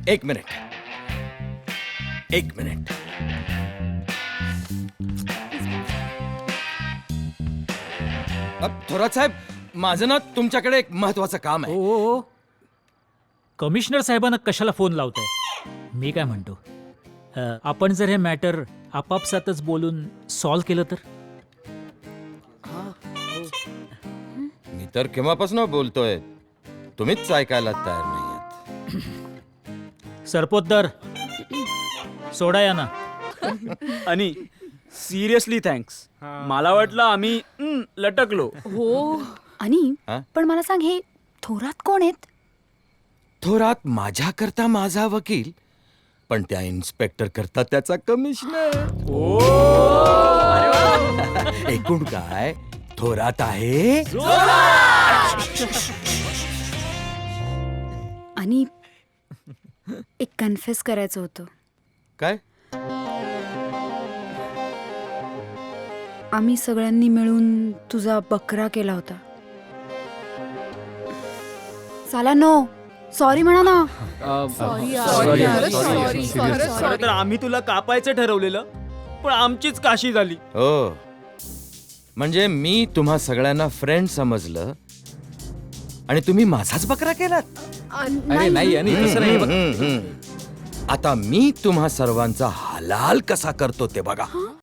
एक मिनिट. थोरात साहेब, माझं ना तुमच्याकडे एक महत्वाचं काम आहे. ओ कमिशनर साहेबांना कशाला फोन लावताय? मी काय म्हणतो, आपण जर हे मॅटर आपापसातच बोलून सॉल्व्ह केलं तर? मी तर केव्हापासून बोलतोय, तुम्हीच ऐकायला तयार नाहीयेत. सरपोतदार, सोडा या ना. आणि सिरियसली थँक्स. मला वाटलं आम्ही लटकलो. हो. आणि हा? पण मला सांग, हे थोरात कोण आहेत? थोरात माझ्याकरता माझा वकील, पण त्या इन्स्पेक्टर करता त्याचा कमिशनर. एकूण काय थोरात आहे. आणि एक कन्फेस करायचं होतं. काय? आम्ही सगळ्यांनी मिळून तुझा बकरा केला होता. साला नो, सॉरी म्हणा ना. खरं तर आम्ही तुला कापायचं ठरवलेलं, पण आमचीच काशी झाली. हो, म्हणजे मी तुम्हा सगळ्यांना फ्रेंड समजलं आणि तुम्ही माझाच बकरा केलात. अरे नाही, आणि तसं नाही बघ. आता मी तुम्हा सर्वांचा हलाल कसा करतो ते बघा.